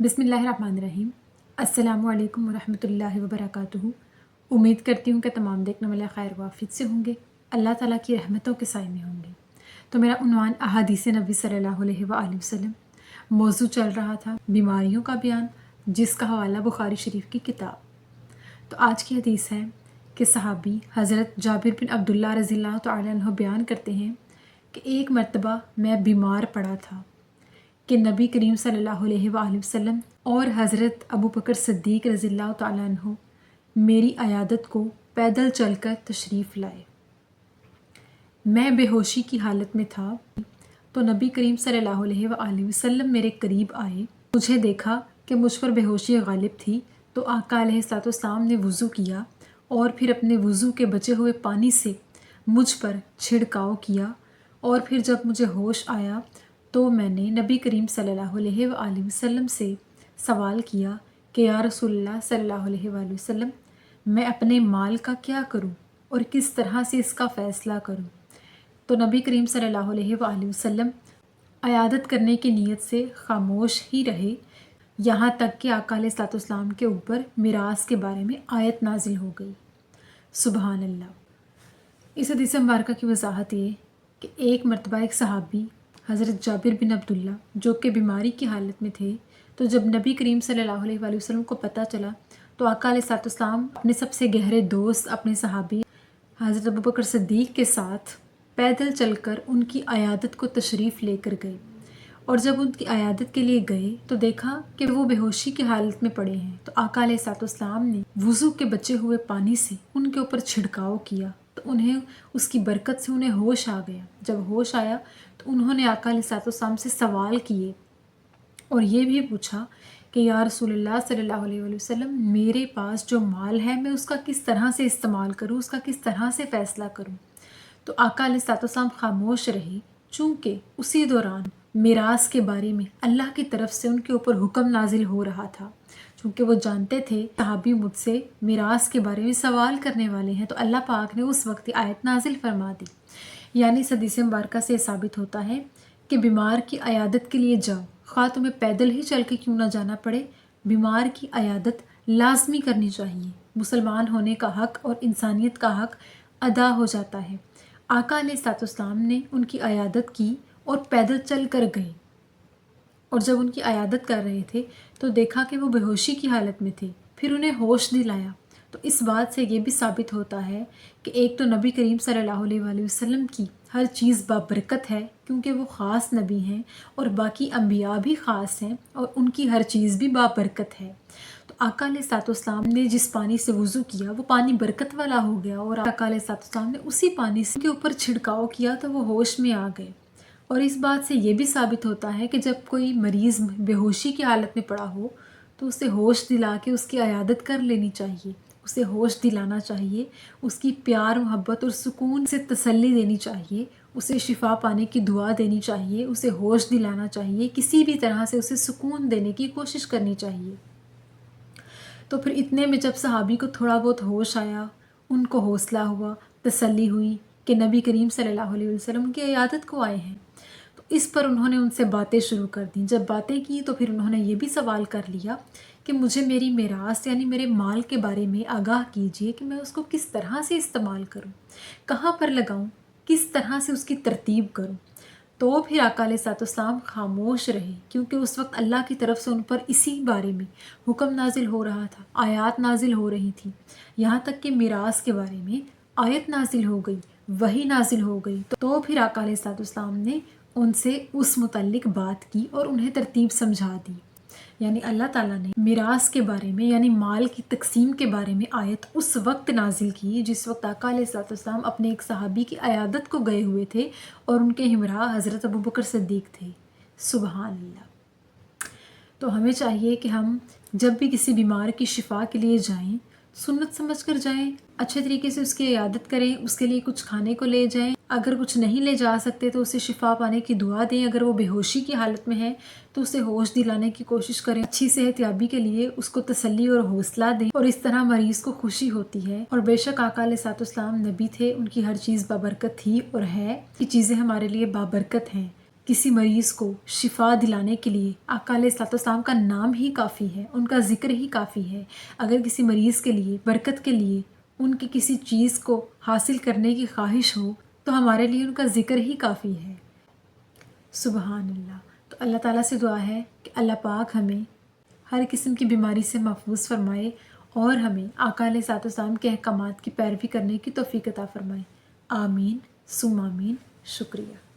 بسم اللہ الرحمن الرحیم۔ السلام علیکم ورحمۃ اللہ وبرکاتہ۔ امید کرتی ہوں کہ تمام دیکھنے والے خیر و عافیت سے ہوں گے، اللہ تعالیٰ کی رحمتوں کے سائے میں ہوں گے۔ تو میرا عنوان احادیث نبی صلی اللہ علیہ وآلہ وسلم، موضوع چل رہا تھا بیماریوں کا بیان، جس کا حوالہ بخاری شریف کی کتاب۔ تو آج کی حدیث ہے کہ صحابی حضرت جابر بن عبداللہ رضی اللہ تعالیٰ عنہ بیان کرتے ہیں کہ ایک مرتبہ میں بیمار پڑا تھا کہ نبی کریم صلی اللہ علیہ وآلہ وسلم اور حضرت ابو بکر صدیق رضی اللہ تعالیٰ عنہ میری عیادت کو پیدل چل کر تشریف لائے۔ میں بے ہوشی کی حالت میں تھا تو نبی کریم صلی اللہ علیہ وآلہ وسلم میرے قریب آئے۔ مجھے دیکھا کہ مجھ پر بے ہوشی غالب تھی تو آقا علیہ الصلوۃ والسلام نے وضو کیا اور پھر اپنے وضو کے بچے ہوئے پانی سے مجھ پر چھڑکاؤ کیا، اور پھر جب مجھے ہوش آیا تو میں نے نبی کریم صلی اللہ علیہ وآلہ وسلم سے سوال کیا کہ یا رسول اللہ صلی اللہ علیہ وآلہ وسلم، میں اپنے مال کا کیا کروں اور کس طرح سے اس کا فیصلہ کروں؟ تو نبی کریم صلی اللہ علیہ وآلہ وسلم عیادت کرنے کی نیت سے خاموش ہی رہے، یہاں تک کہ آقا علیہ الصلوۃ والسلام کے اوپر میراث کے بارے میں آیت نازل ہو گئی۔ سبحان اللہ۔ اس حدیث مبارکہ کی وضاحت یہ کہ ایک مرتبہ ایک صحابی حضرت جابر بن عبداللہ جو کہ بیماری کی حالت میں تھے، تو جب نبی کریم صلی اللہ علیہ وآلہ وسلم کو پتہ چلا تو آقا علیہ الصلوۃ والسلام اپنے سب سے گہرے دوست اپنے صحابی حضرت ابو بکر صدیق کے ساتھ پیدل چل کر ان کی عیادت کو تشریف لے کر گئے، اور جب ان کی عیادت کے لیے گئے تو دیکھا کہ وہ بے ہوشی کی حالت میں پڑے ہیں، تو آقا علیہ الصلوۃ والسلام نے وضو کے بچے ہوئے پانی سے ان کے اوپر چھڑکاؤ کیا تو انہیں اس کی برکت سے انہیں ہوش آ گیا۔ جب ہوش آیا تو انہوں نے آقا علیہ الصلوۃ والسلام سے سوال کیے اور یہ بھی پوچھا کہ یا رسول اللہ صلی اللہ علیہ وآلہ وسلم، میرے پاس جو مال ہے میں اس کا کس طرح سے استعمال کروں، اس کا کس طرح سے فیصلہ کروں؟ تو آقا علیہ الصلوۃ والسلام خاموش رہے، چونکہ اسی دوران میراث کے بارے میں اللہ کی طرف سے ان کے اوپر حکم نازل ہو رہا تھا، چونکہ وہ جانتے تھے صحابی مجھ سے میراث کے بارے میں سوال کرنے والے ہیں، تو اللہ پاک نے اس وقت آیت نازل فرما دی۔ یعنی اس حدیث مبارکہ سے ثابت ہوتا ہے کہ بیمار کی عیادت کے لیے جاؤ، خواہ تمہیں پیدل ہی چل کے کیوں نہ جانا پڑے، بیمار کی عیادت لازمی کرنی چاہیے۔ مسلمان ہونے کا حق اور انسانیت کا حق ادا ہو جاتا ہے۔ آقا علیہ الصلوۃ والسلام نے ان کی عیادت کی اور پیدل چل کر گئے، اور جب ان کی عیادت کر رہے تھے تو دیکھا کہ وہ بے ہوشی کی حالت میں تھے، پھر انہیں ہوش دلایا۔ تو اس بات سے یہ بھی ثابت ہوتا ہے کہ ایک تو نبی کریم صلی اللہ علیہ وآلہ وسلم کی ہر چیز بابرکت ہے، کیونکہ وہ خاص نبی ہیں، اور باقی انبیاء بھی خاص ہیں اور ان کی ہر چیز بھی بابرکت ہے۔ تو آقا علیہ الصلوۃ والسلام نے جس پانی سے وضو کیا وہ پانی برکت والا ہو گیا، اور آقا علیہ الصلوۃ والسلام نے اسی پانی سے کے اوپر چھڑکاؤ کیا تو وہ ہوش میں آ گئے۔ اور اس بات سے یہ بھی ثابت ہوتا ہے کہ جب کوئی مریض بے ہوشی کی حالت میں پڑا ہو تو اسے ہوش دلا کے اس کی عیادت کر لینی چاہیے، اسے ہوش دلانا چاہیے، اس کی پیار محبت اور سکون سے تسلی دینی چاہیے، اسے شفا پانے کی دعا دینی چاہیے، اسے ہوش دلانا چاہیے، کسی بھی طرح سے اسے سکون دینے کی کوشش کرنی چاہیے۔ تو پھر اتنے میں جب صحابی کو تھوڑا بہت ہوش آیا، ان کو حوصلہ ہوا، تسلی ہوئی کہ نبی کریم صلی اللہ علیہ وسلم کی عیادت کو آئے ہیں، تو اس پر انہوں نے ان سے باتیں شروع کر دیں۔ جب باتیں کی تو پھر انہوں نے یہ بھی سوال کر لیا کہ مجھے میری میراث یعنی میرے مال کے بارے میں آگاہ کیجئے کہ میں اس کو کس طرح سے استعمال کروں، کہاں پر لگاؤں، کس طرح سے اس کی ترتیب کروں۔ تو پھر آقا علیہ الصلوۃ والسلام خاموش رہے، کیونکہ اس وقت اللہ کی طرف سے ان پر اسی بارے میں حکم نازل ہو رہا تھا، آیات نازل ہو رہی تھیں، یہاں تک کہ میراث کے بارے میں آیت نازل ہو گئی، وحی نازل ہو گئی۔ تو پھر آقا علیہ الصلوۃ والسلام نے ان سے اس متعلق بات کی اور انہیں ترتیب سمجھا دی۔ یعنی اللہ تعالیٰ نے میراث کے بارے میں یعنی مال کی تقسیم کے بارے میں آیت اس وقت نازل کی جس وقت آقا علیہ الصلوۃ والسلام اپنے ایک صحابی کی عیادت کو گئے ہوئے تھے اور ان کے ہمراہ حضرت ابو بکر صدیق تھے۔ سبحان اللہ۔ تو ہمیں چاہیے کہ ہم جب بھی کسی بیمار کی شفا کے لیے جائیں، سنت سمجھ کر جائیں، اچھے طریقے سے اس کی عیادت کریں، اس کے لیے کچھ کھانے کو لے جائیں، اگر کچھ نہیں لے جا سکتے تو اسے شفا پانے کی دعا دیں، اگر وہ بے ہوشی کی حالت میں ہے تو اسے ہوش دلانے کی کوشش کریں، اچھی صحت یابی کے لیے اس کو تسلی اور حوصلہ دیں، اور اس طرح مریض کو خوشی ہوتی ہے۔ اور بے شک آقا علیہ الصلوۃ والسلام نبی تھے، ان کی ہر چیز بابرکت تھی اور ہے، یہ چیزیں ہمارے لیے بابرکت ہیں، کسی مریض کو شفا دلانے کے لیے آقا علیہ الصلوۃ والسلام کا نام ہی کافی ہے، ان کا ذکر ہی کافی ہے۔ اگر کسی مریض کے لیے، برکت کے لیے، ان کی کسی چیز کو حاصل کرنے کی خواہش ہو تو ہمارے لیے ان کا ذکر ہی کافی ہے۔ سبحان اللہ۔ تو اللہ تعالیٰ سے دعا ہے کہ اللہ پاک ہمیں ہر قسم کی بیماری سے محفوظ فرمائے اور ہمیں آقا علیہ الصلوۃ والسلام کے احکامات کی پیروی کرنے کی توفیق عطا فرمائے۔ آمین ثم آمین۔ شکریہ۔